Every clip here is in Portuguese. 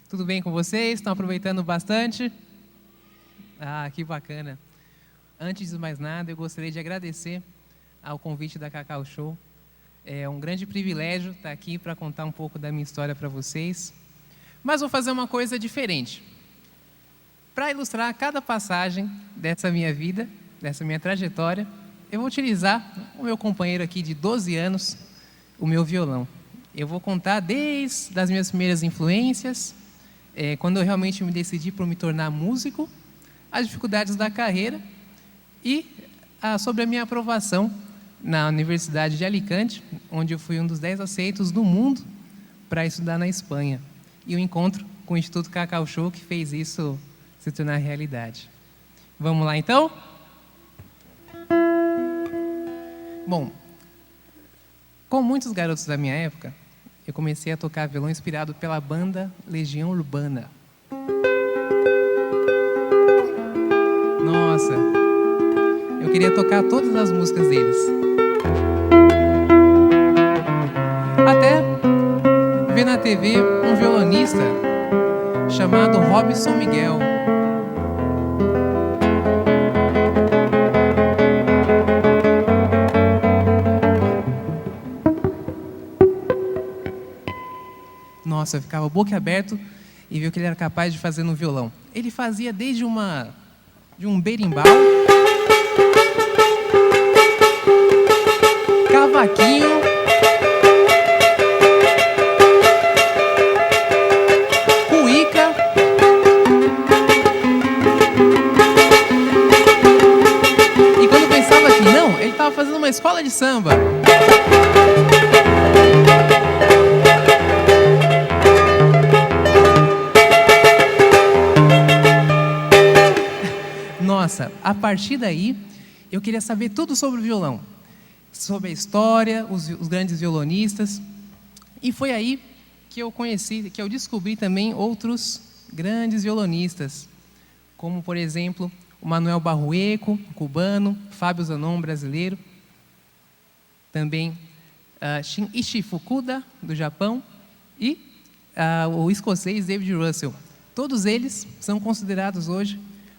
Tudo bem com vocês? Estão aproveitando bastante? Ah, que bacana. Antes de mais nada, eu gostaria de agradecer ao convite da Cacau Show. É um grande privilégio estar aqui para contar um pouco da minha história para vocês. Mas vou fazer uma coisa diferente. Para ilustrar cada passagem dessa minha vida, dessa minha trajetória, eu vou utilizar o meu companheiro aqui de 12 anos, o meu violão. Eu vou contar desde as minhas primeiras influências, quando eu realmente me decidi por me tornar músico, as dificuldades da carreira e sobre a minha aprovação na Universidade de Alicante, onde eu fui um dos 10 aceitos do mundo para estudar na Espanha. E o encontro com o Instituto Cacau Show que fez isso se tornar realidade. Vamos lá, então? Bom, como muitos garotos da minha época, eu comecei a tocar violão inspirado pela banda Legião Urbana. Nossa, eu queria tocar todas as músicas deles. Até ver na TV um violonista chamado Robson Miguel. Nossa, eu ficava boquiaberto e vi o que ele era capaz de fazer no violão. Ele fazia desde um berimbau, cavaquinho, cuíca, e quando eu pensava que não, ele estava fazendo uma escola de samba. Nossa, a partir daí, eu queria saber tudo sobre o violão, sobre a história, os grandes violonistas, e foi aí que eu conheci, que eu descobri também outros grandes violonistas, como, por exemplo, o Manuel Barrueco, cubano, Fábio Zanon, brasileiro, também Shinichi Fukuda, do Japão, e o escocês David Russell. Todos eles são considerados hoje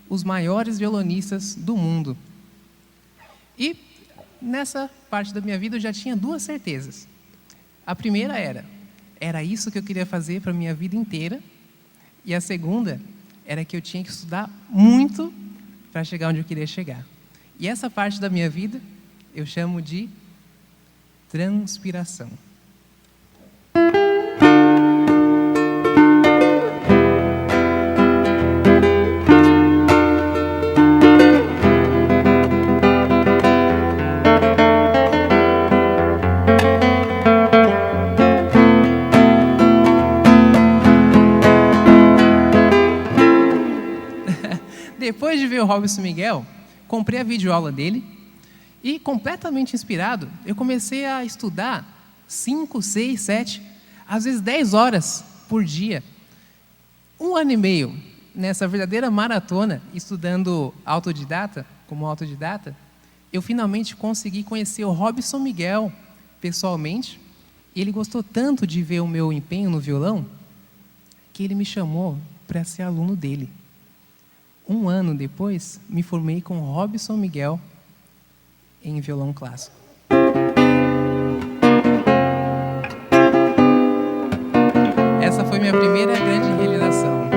os maiores violonistas do mundo. E nessa parte da minha vida eu já tinha duas certezas. A primeira era isso que eu queria fazer para a minha vida inteira. E a segunda era que eu tinha que estudar muito para chegar onde eu queria chegar. E essa parte da minha vida eu chamo de transpiração. Depois de ver o Robson Miguel, comprei a videoaula dele e, completamente inspirado, eu comecei a estudar 5, 6, 7, às vezes 10 horas por dia. 1 ano e meio nessa verdadeira maratona, estudando como autodidata, eu finalmente consegui conhecer o Robson Miguel pessoalmente. E ele gostou tanto de ver o meu empenho no violão que ele me chamou para ser aluno dele. 1 ano depois, me formei com Robson Miguel em violão clássico. Essa foi minha primeira grande realização.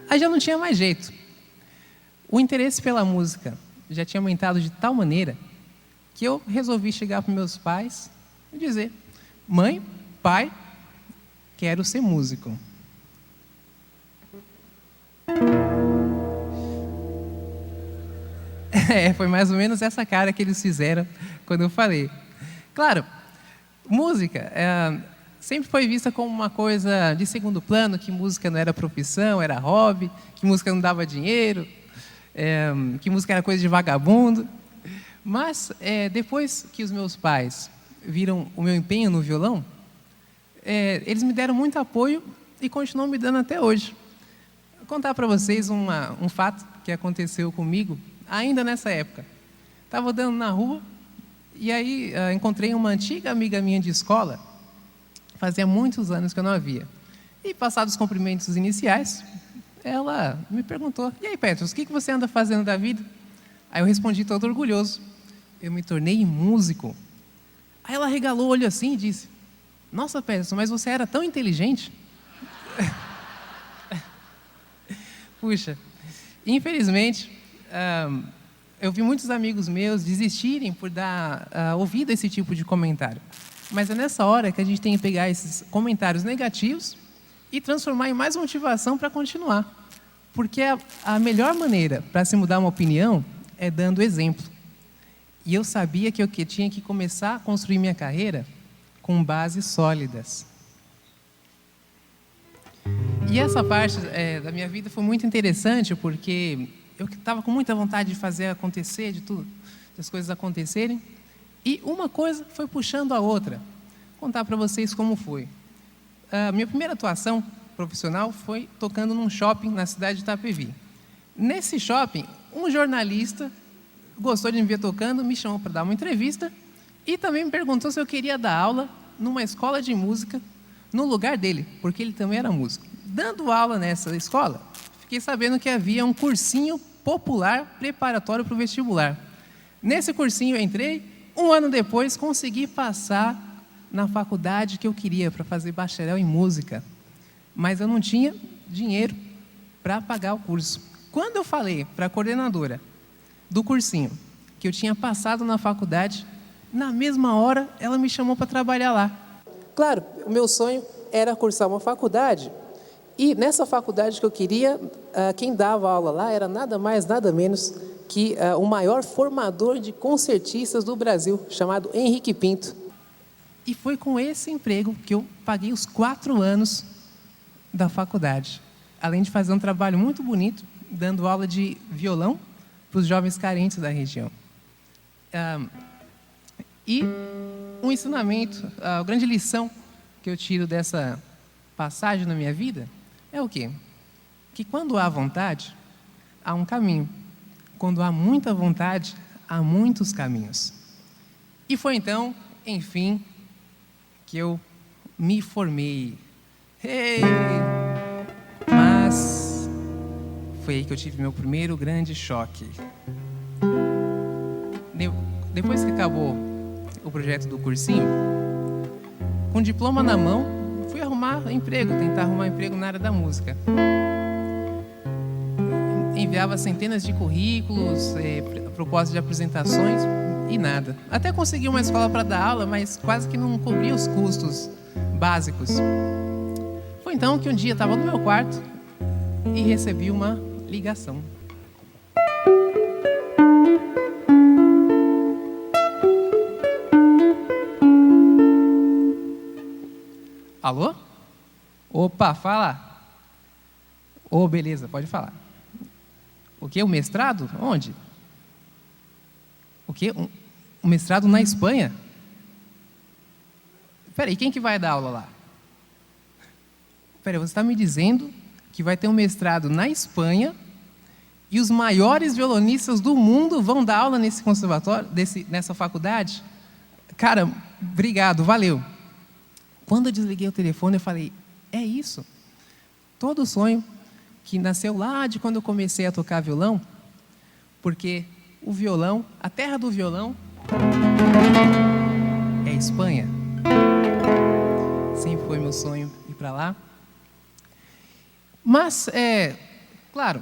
Aí já não tinha mais jeito. O interesse pela música já tinha aumentado de tal maneira que eu resolvi chegar para meus pais e dizer: mãe, pai, quero ser músico. Foi mais ou menos essa cara que eles fizeram quando eu falei. Claro, música sempre foi vista como uma coisa de segundo plano, que música não era profissão, era hobby, que música não dava dinheiro, que música era coisa de vagabundo. Mas depois que os meus pais viram o meu empenho no violão, eles me deram muito apoio e continuam me dando até hoje. Vou contar para vocês um fato que aconteceu comigo ainda nessa época. Estava andando na rua e aí encontrei uma antiga amiga minha de escola. Fazia muitos anos que eu não a via. E, passados os cumprimentos iniciais, ela me perguntou: e aí, Petros, o que você anda fazendo da vida? Aí eu respondi todo orgulhoso: eu me tornei músico. Aí ela regalou o olho assim e disse: nossa, Petros, mas você era tão inteligente. Puxa, infelizmente, eu vi muitos amigos meus desistirem por dar ouvido a esse tipo de comentário. Mas é nessa hora que a gente tem que pegar esses comentários negativos e transformar em mais motivação para continuar. Porque a melhor maneira para se mudar uma opinião é dando exemplo. E eu sabia que eu tinha que começar a construir minha carreira com bases sólidas. E essa parte da minha vida foi muito interessante, porque eu estava com muita vontade de fazer acontecer, de tudo, das coisas acontecerem. E uma coisa foi puxando a outra. Vou contar para vocês como foi. A minha primeira atuação profissional foi tocando num shopping na cidade de Itapevi. Nesse shopping, um jornalista gostou de me ver tocando, me chamou para dar uma entrevista e também me perguntou se eu queria dar aula numa escola de música no lugar dele, porque ele também era músico. Dando aula nessa escola, fiquei sabendo que havia um cursinho popular preparatório para o vestibular. Nesse cursinho eu entrei, um ano depois consegui passar na faculdade que eu queria para fazer bacharel em música, mas eu não tinha dinheiro para pagar o curso. Quando eu falei para a coordenadora do cursinho que eu tinha passado na faculdade, na mesma hora ela me chamou para trabalhar lá. Claro, o meu sonho era cursar uma faculdade, e nessa faculdade que eu queria, quem dava aula lá era nada mais, nada menos que o maior formador de concertistas do Brasil, chamado Henrique Pinto. E foi com esse emprego que eu paguei os 4 anos da faculdade, além de fazer um trabalho muito bonito, dando aula de violão para os jovens carentes da região. E um ensinamento, a grande lição que eu tiro dessa passagem na minha vida é o quê? Que quando há vontade, há um caminho. Quando há muita vontade, há muitos caminhos. E foi então, enfim, que eu me formei. Hey! Mas foi aí que eu tive meu primeiro grande choque. Depois que acabou o projeto do cursinho, com o diploma na mão, fui tentar arrumar emprego na área da música. Enviava centenas de currículos, propostas de apresentações e nada. Até consegui uma escola para dar aula, mas quase que não cobria os custos básicos. Foi então que um dia estava no meu quarto e recebi uma ligação. Alô? Opa, fala. Ô, beleza, pode falar. O quê? O mestrado? Onde? O quê? Um mestrado na Espanha? Peraí, quem que vai dar aula lá? Peraí, você está me dizendo que vai ter um mestrado na Espanha e os maiores violonistas do mundo vão dar aula nesse conservatório, nessa faculdade? Cara, obrigado, valeu. Quando eu desliguei o telefone, eu falei, é isso. Todo sonho que nasceu lá de quando eu comecei a tocar violão, porque o violão, a terra do violão, é a Espanha. Sempre foi meu sonho ir para lá. Mas, claro,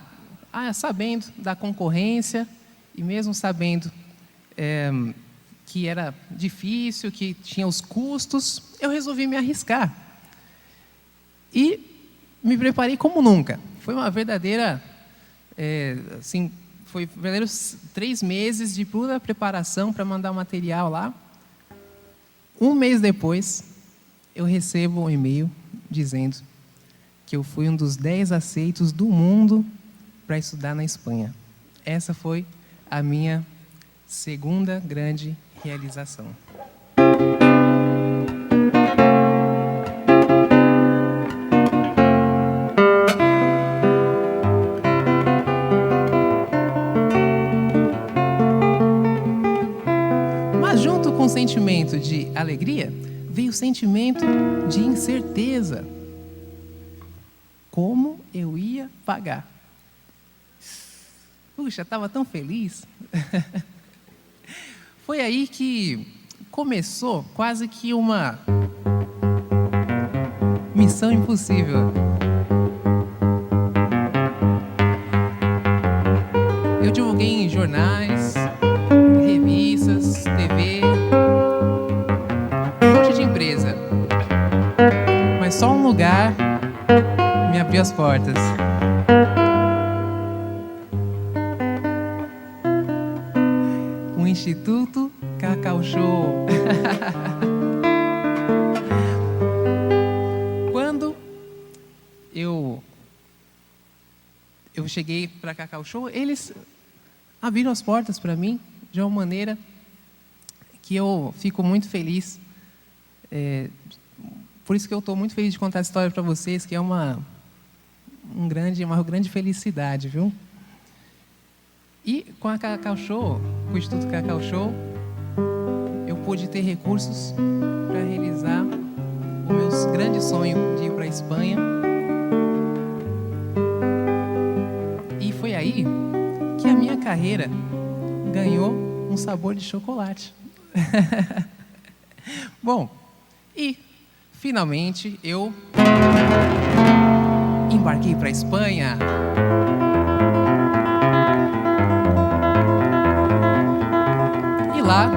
sabendo da concorrência e mesmo sabendo que era difícil, que tinha os custos, eu resolvi me arriscar. E me preparei como nunca. Foi uma verdadeira, foi verdadeiros 3 meses de pura preparação para mandar o material lá. Um mês depois, eu recebo um e-mail dizendo que eu fui um dos 10 aceitos do mundo para estudar na Espanha. Essa foi a minha segunda grande realização. com o sentimento de alegria, veio o sentimento de incerteza. Como eu ia pagar? Puxa, estava tão feliz. Foi aí que começou quase que uma missão impossível. Eu divulguei em jornais, revistas, TV, um monte de empresa. Mas só um lugar me abriu as portas. O Instituto Cacau Show. Quando eu cheguei para Cacau Show, eles abriram as portas para mim de uma maneira que eu fico muito feliz. Por isso que eu estou muito feliz de contar essa história para vocês, que é uma grande felicidade, viu? E com a Cacau Show, com o Instituto Cacau Show, eu pude ter recursos para realizar o meu grande sonho de ir para a Espanha. E foi aí que a minha carreira ganhou um sabor de chocolate. Bom, e finalmente eu embarquei para a Espanha. E lá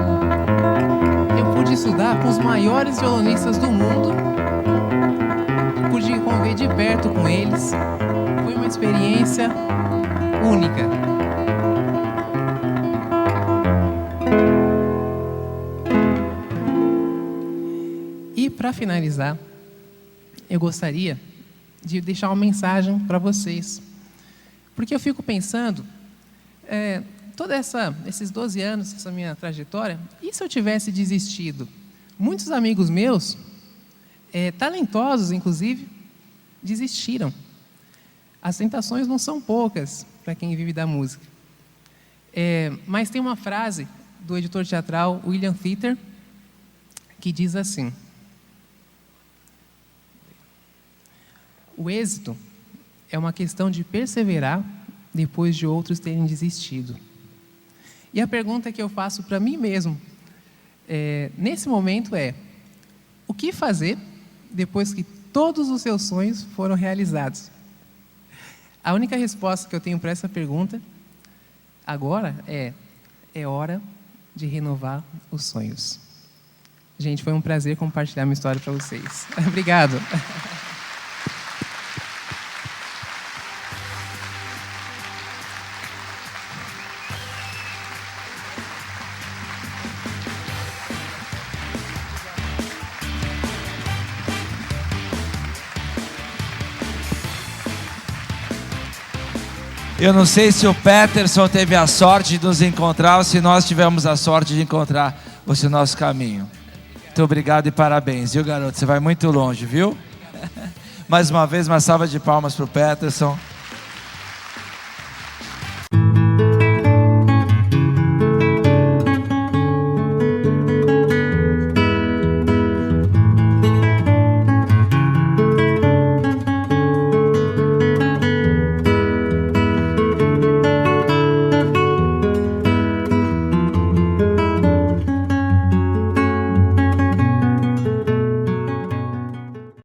eu pude estudar com os maiores violonistas do mundo. Pude conviver de perto com eles. Foi uma experiência única. E para finalizar, eu gostaria de deixar uma mensagem para vocês. Porque eu fico pensando, todos esses 12 anos, essa minha trajetória, e se eu tivesse desistido? Muitos amigos meus, talentosos inclusive, desistiram. As tentações não são poucas para quem vive da música. Mas tem uma frase do editor teatral William Feather que diz assim: o êxito é uma questão de perseverar depois de outros terem desistido. E a pergunta que eu faço para mim mesmo, nesse momento o que fazer depois que todos os seus sonhos foram realizados? A única resposta que eu tenho para essa pergunta agora é hora de renovar os sonhos. Gente, foi um prazer compartilhar minha história para vocês. Obrigado. Eu não sei se o Peterson teve a sorte de nos encontrar ou se nós tivemos a sorte de encontrar o nosso caminho. Muito obrigado e parabéns, viu, garoto? Você vai muito longe, viu? Mais uma vez, uma salva de palmas para o Peterson.